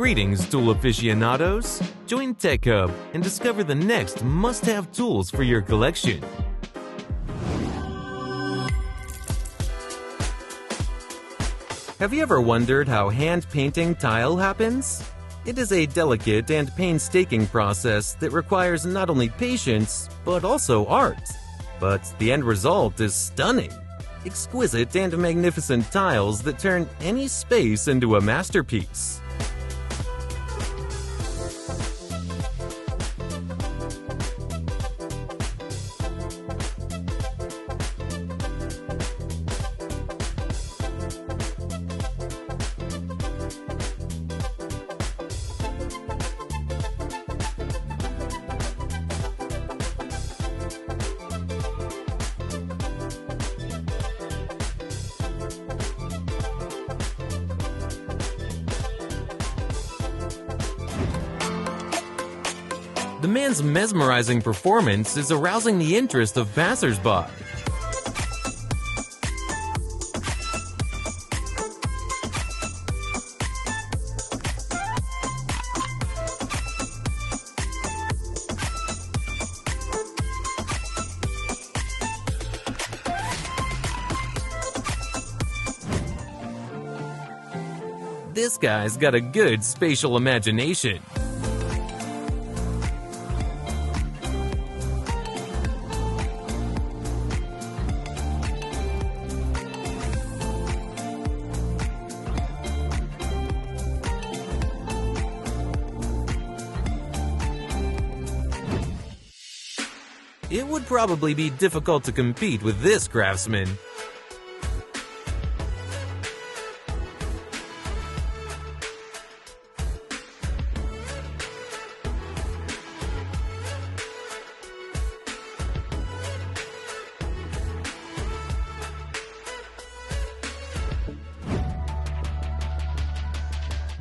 Greetings, tool aficionados! Join Tech Hub and discover the next must-have tools for your collection. Have you ever wondered how hand-painting tile happens? It is a delicate and painstaking process that requires not only patience, but also art. But the end result is stunning. Exquisite and magnificent tiles that turn any space into a masterpiece. The man's mesmerizing performance is arousing the interest of passers-by. This guy's got a good spatial imagination. It would probably be difficult to compete with this craftsman.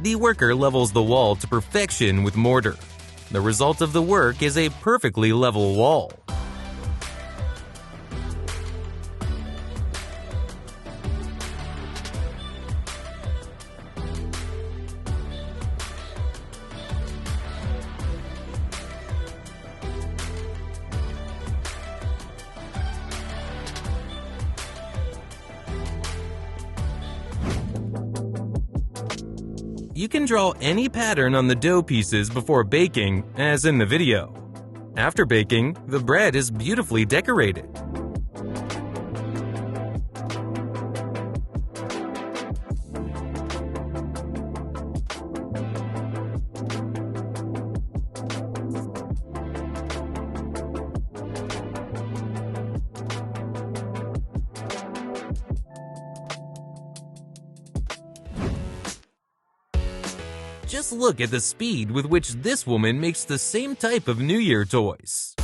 The worker levels the wall to perfection with mortar. The result of the work is a perfectly level wall. You can draw any pattern on the dough pieces before baking, as in the video. After baking, the bread is beautifully decorated. Just look at the speed with which this woman makes the same type of New Year toys.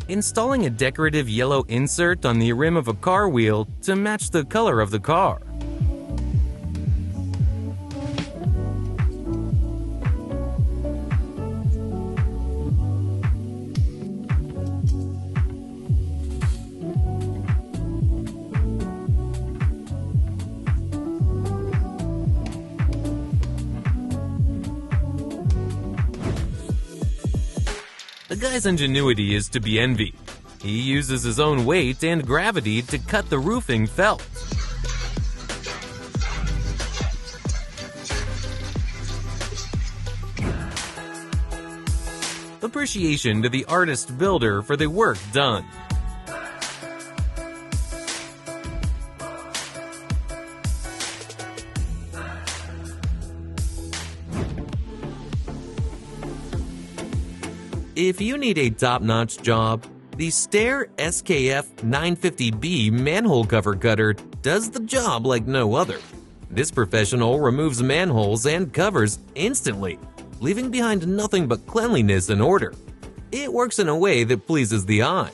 Installing a decorative yellow insert on the rim of a car wheel to match the color of the car. The guy's ingenuity is to be envied. He uses his own weight and gravity to cut the roofing felt. Appreciation to the artist builder for the work done. If you need a top-notch job, The Stair SKF 950B manhole cover cutter does the job like no other. This professional removes manholes and covers instantly, leaving behind nothing but cleanliness and order. It works in a way that pleases the eye.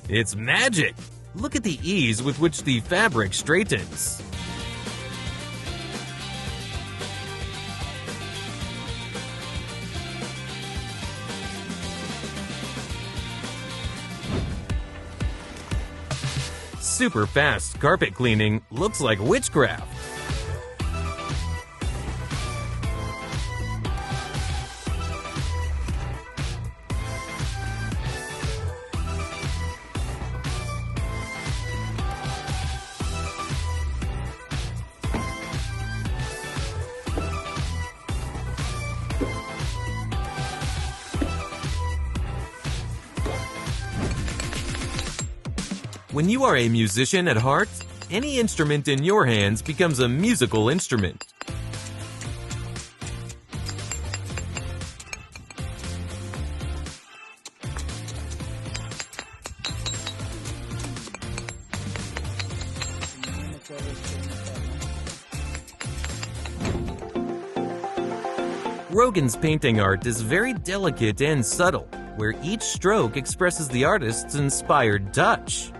It's magic! Look at the ease with which the fabric straightens. Super fast carpet cleaning looks like witchcraft. When you are a musician at heart, any instrument in your hands becomes a musical instrument. Rogan's painting art is very delicate and subtle, where each stroke expresses the artist's inspired touch.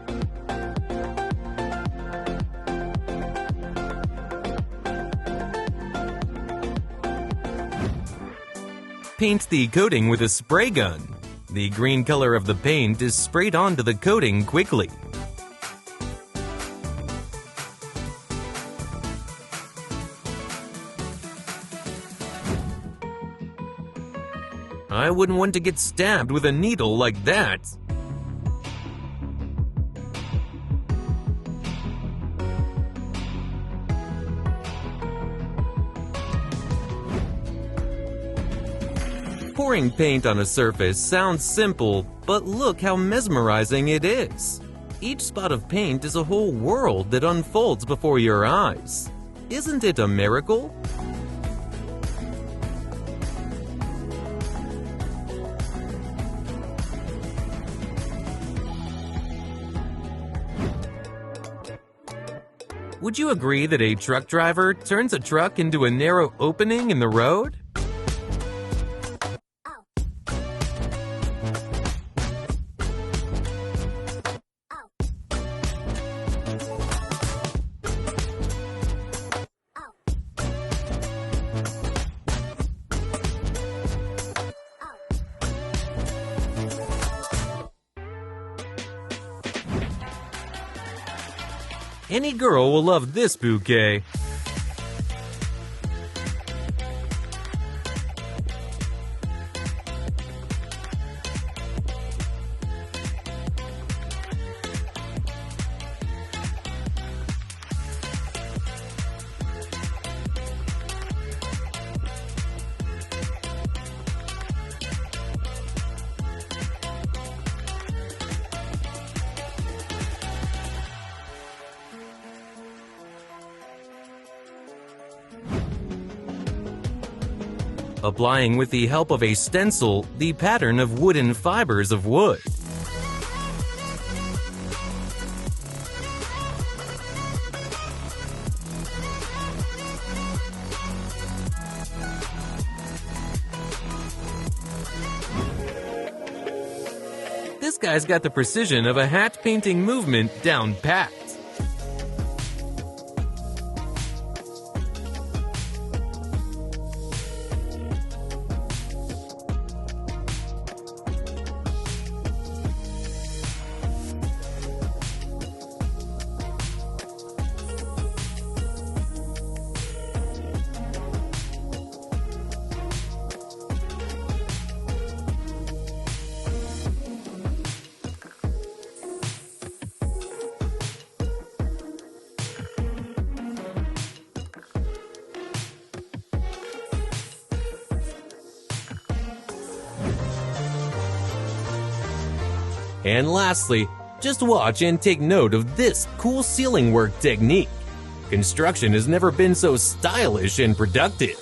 Paint the coating with a spray gun. The green color of the paint is sprayed onto the coating quickly. I wouldn't want to get stabbed with a needle like that. Pouring paint on a surface sounds simple, but look how mesmerizing it is. Each spot of paint is a whole world that unfolds before your eyes. Isn't it a miracle? Would you agree that a truck driver turns a truck into a narrow opening in the road? Any girl will love this bouquet. Applying with the help of a stencil the pattern of wooden fibers of wood. This guy's got the precision of a hat painting movement down pat. And lastly, just watch and take note of this cool ceiling work technique. Construction has never been so stylish and productive.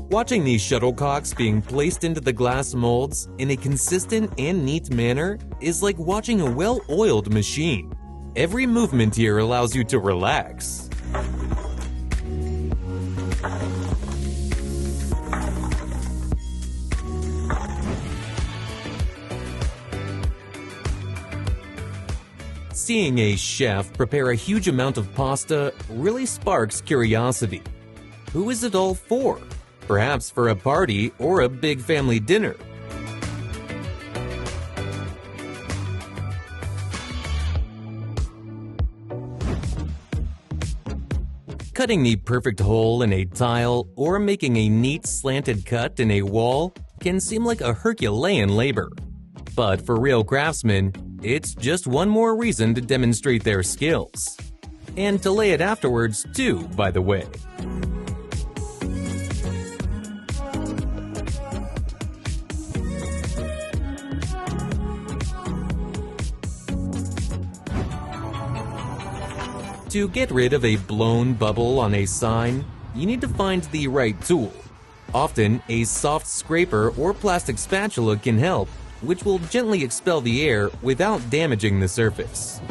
Watching these shuttlecocks being placed into the glass molds in a consistent and neat manner is like watching a well-oiled machine. Every movement here allows you to relax. Seeing a chef prepare a huge amount of pasta really sparks curiosity. Who is it all for? Perhaps for a party or a big family dinner. Cutting the perfect hole in a tile or making a neat slanted cut in a wall can seem like a Herculean labor. But for real craftsmen, it's just one more reason to demonstrate their skills. And to lay it afterwards too, by the way. To get rid of a blown bubble on a sign, you need to find the right tool. Often, a soft scraper or plastic spatula can help, which will gently expel the air without damaging the surface.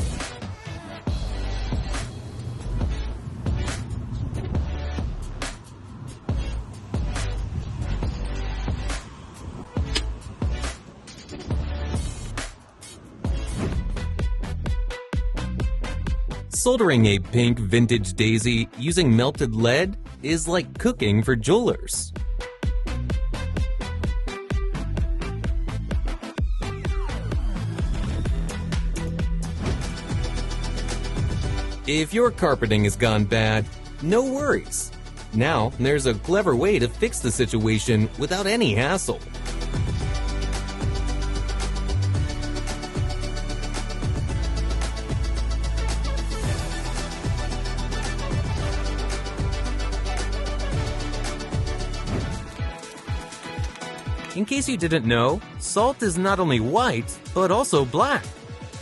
Soldering a pink vintage daisy using melted lead is like cooking for jewelers. If your carpeting has gone bad, no worries. Now there's a clever way to fix the situation without any hassle. In case you didn't know, salt is not only white, but also black.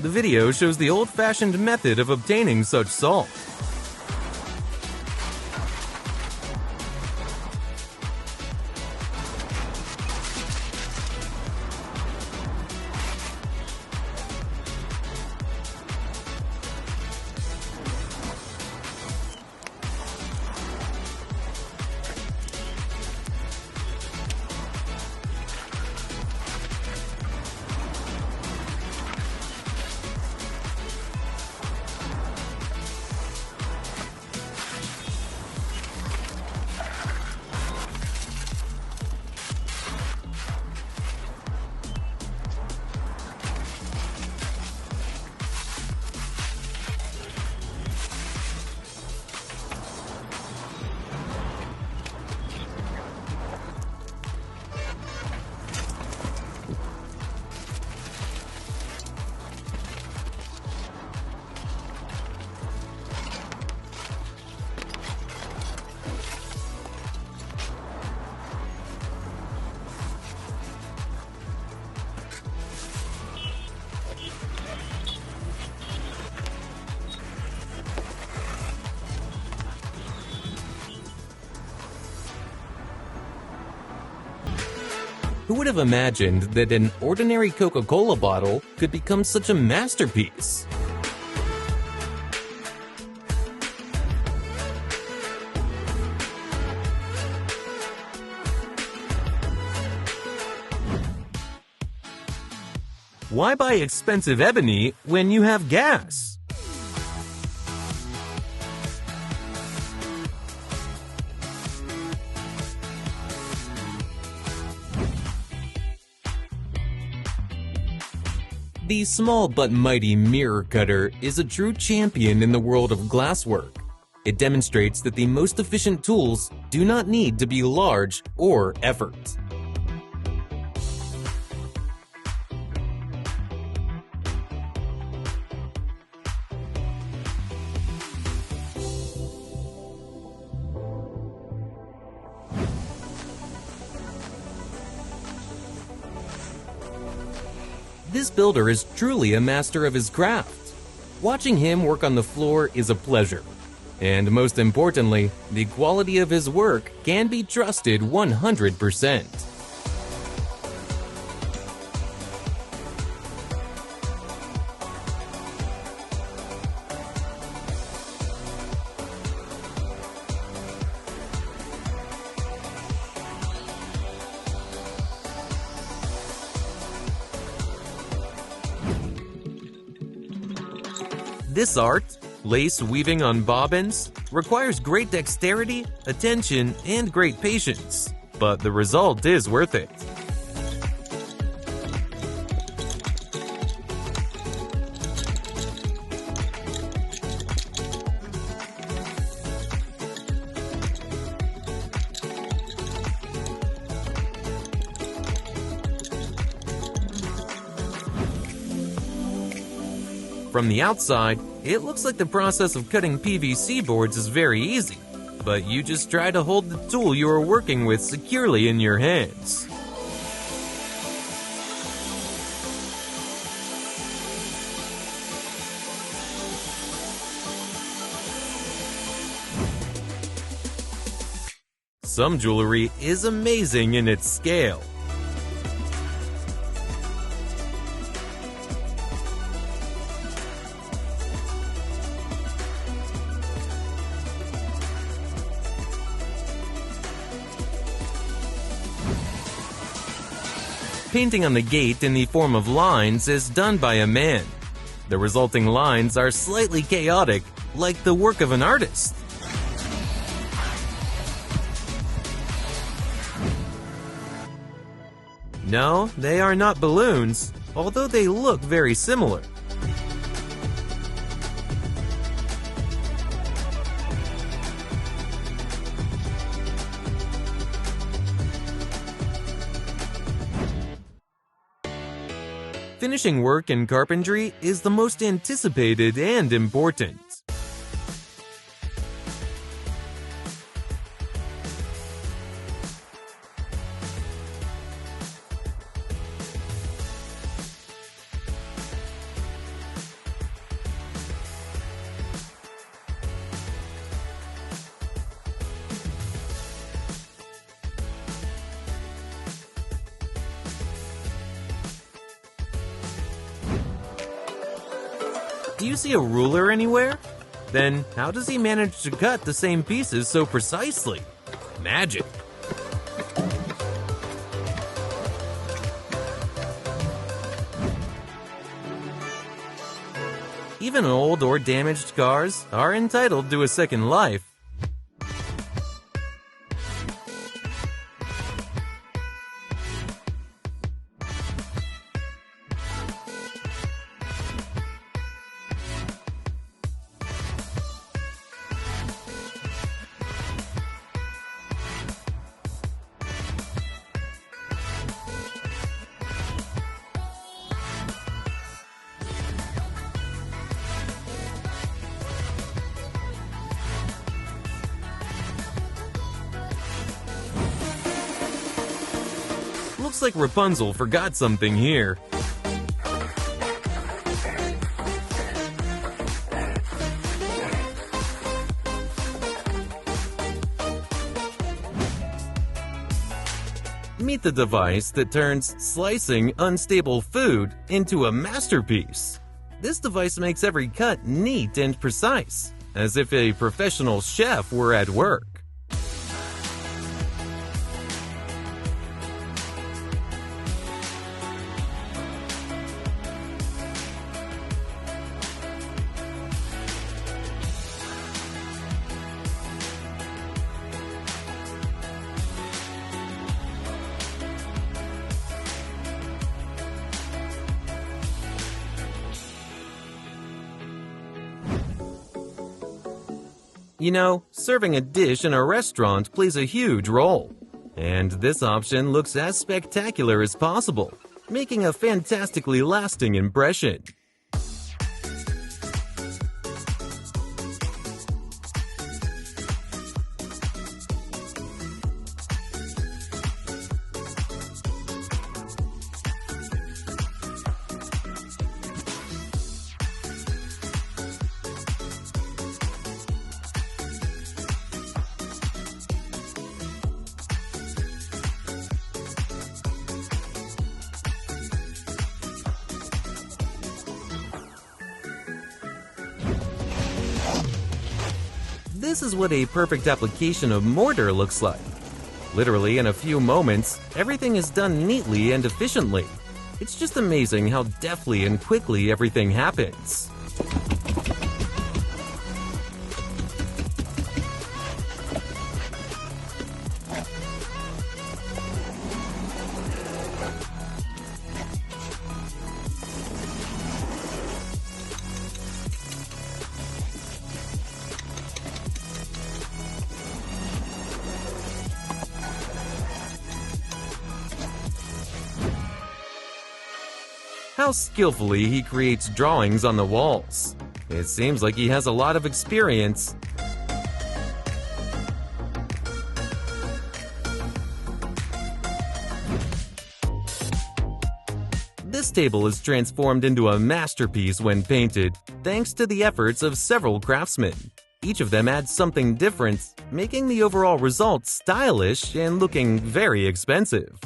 The video shows the old-fashioned method of obtaining such salt. Who would have imagined that an ordinary Coca-Cola bottle could become such a masterpiece? Why buy expensive ebony when you have gas? The small but mighty mirror cutter is a true champion in the world of glasswork. It demonstrates that the most efficient tools do not need to be large or effort. This builder is truly a master of his craft. Watching him work on the floor is a pleasure. And most importantly, the quality of his work can be trusted 100%. This art, lace weaving on bobbins, requires great dexterity, attention, and great patience, but the result is worth it. From the outside, it looks like the process of cutting PVC boards is very easy, but you just try to hold the tool you are working with securely in your hands. Some jewelry is amazing in its scale. Painting on the gate in the form of lines is done by a man. The resulting lines are slightly chaotic, like the work of an artist. No, they are not balloons, although they look very similar. Finishing work in carpentry is the most anticipated and important. Do you see a ruler anywhere? Then how does he manage to cut the same pieces so precisely? Magic! Even old or damaged cars are entitled to a second life. Looks like Rapunzel forgot something here. Meet the device that turns slicing unstable food into a masterpiece. This device makes every cut neat and precise, as if a professional chef were at work. You know, serving a dish in a restaurant plays a huge role. And this option looks as spectacular as possible, making a fantastically lasting impression. This is what a perfect application of mortar looks like. Literally in a few moments, everything is done neatly and efficiently. It's just amazing how deftly and quickly everything happens. How skillfully he creates drawings on the walls. It seems like he has a lot of experience. This table is transformed into a masterpiece when painted, thanks to the efforts of several craftsmen. Each of them adds something different, making the overall result stylish and looking very expensive.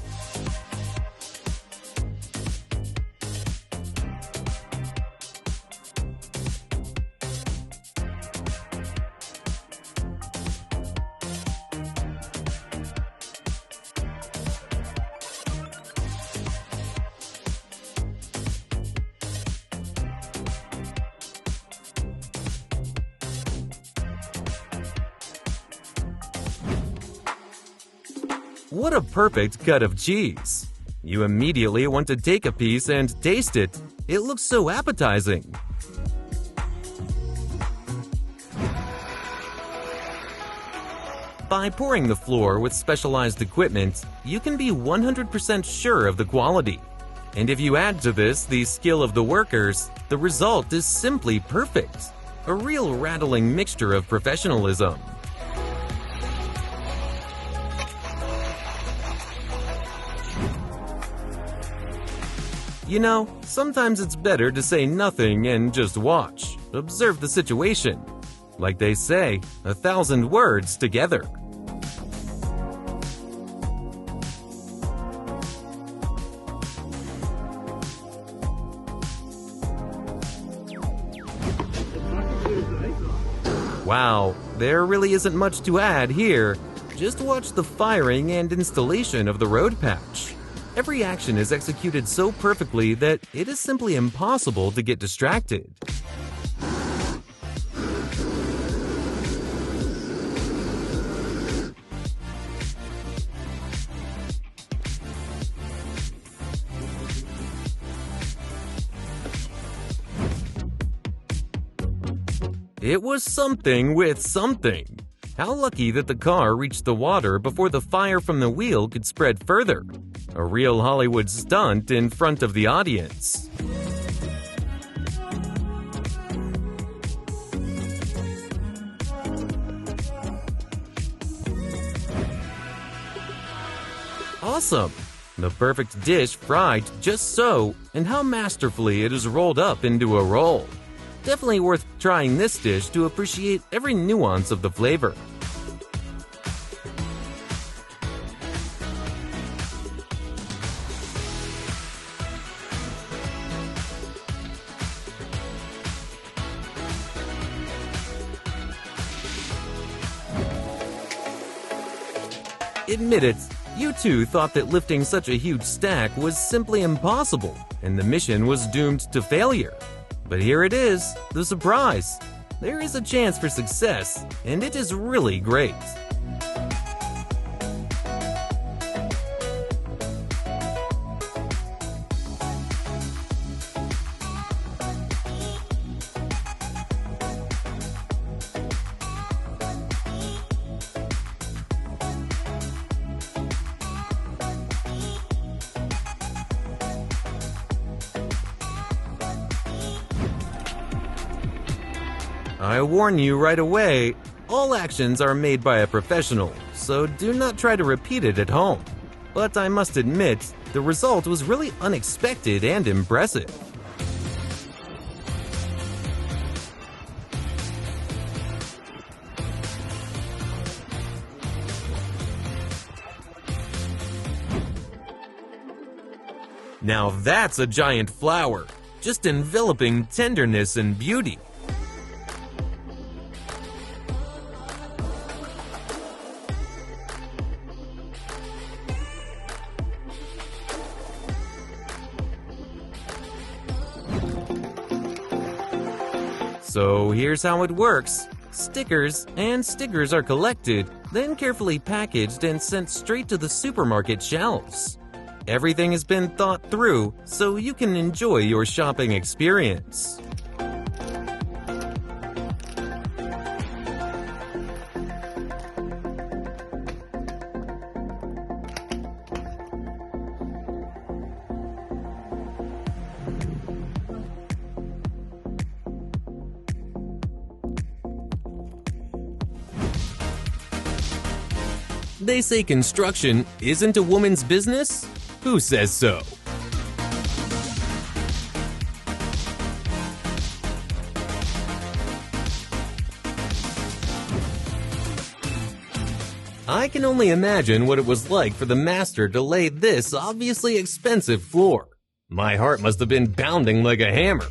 What a perfect cut of cheese! You immediately want to take a piece and taste it. It looks so appetizing. By pouring the floor with specialized equipment, you can be 100% sure of the quality. And if you add to this the skill of the workers, the result is simply perfect. A real rattling mixture of professionalism. You know, sometimes it's better to say nothing and just watch. Observe the situation. Like they say, 1,000 words together. Wow, there really isn't much to add here. Just watch the firing and installation of the road patch. Every action is executed so perfectly that it is simply impossible to get distracted. It was something with something. How lucky that the car reached the water before the fire from the wheel could spread further. A real Hollywood stunt in front of the audience. Awesome! The perfect dish fried just so, and how masterfully it is rolled up into a roll. Definitely worth trying this dish to appreciate every nuance of the flavor. Admit it, you too thought that lifting such a huge stack was simply impossible, and the mission was doomed to failure. But here it is, the surprise. There is a chance for success, and it is really great. I warn you right away, all actions are made by a professional, so do not try to repeat it at home. But I must admit, the result was really unexpected and impressive. Now that's a giant flower, just enveloping tenderness and beauty. So here's how it works. Stickers are collected, then carefully packaged and sent straight to the supermarket shelves. Everything has been thought through, so you can enjoy your shopping experience. They say construction isn't a woman's business? Who says so? I can only imagine what it was like for the master to lay this obviously expensive floor. My heart must have been pounding like a hammer.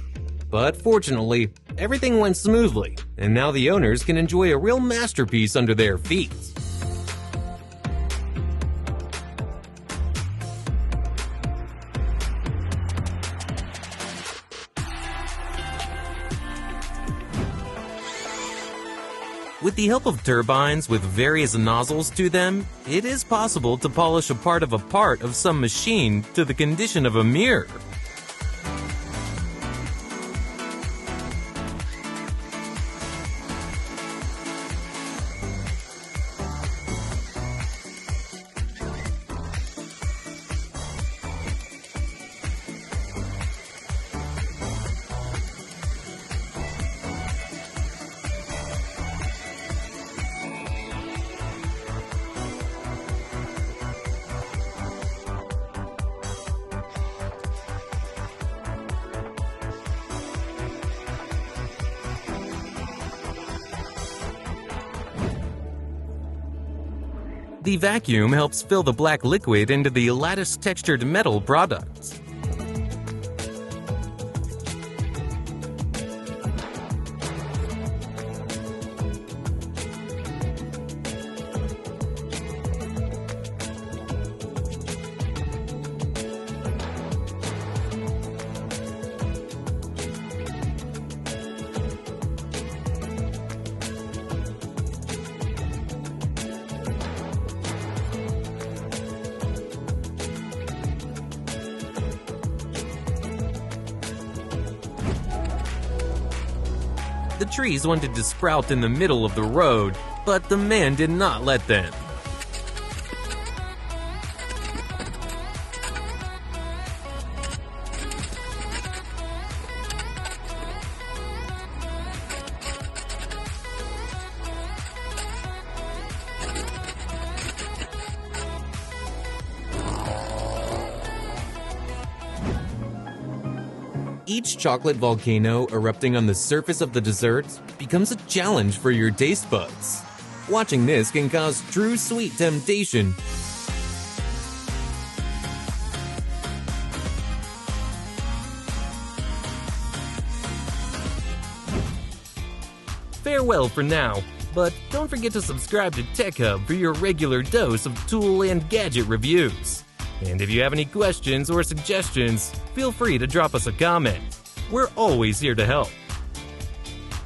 But fortunately, everything went smoothly, and now the owners can enjoy a real masterpiece under their feet. With the help of turbines with various nozzles to them, it is possible to polish a part of some machine to the condition of a mirror. The vacuum helps fill the black liquid into the lattice-textured metal product. The trees wanted to sprout in the middle of the road, but the man did not let them. Each chocolate volcano erupting on the surface of the dessert becomes a challenge for your taste buds. Watching this can cause true sweet temptation. Farewell for now, but don't forget to subscribe to Tech Hub for your regular dose of tool and gadget reviews. And if you have any questions or suggestions, feel free to drop us a comment. We're always here to help.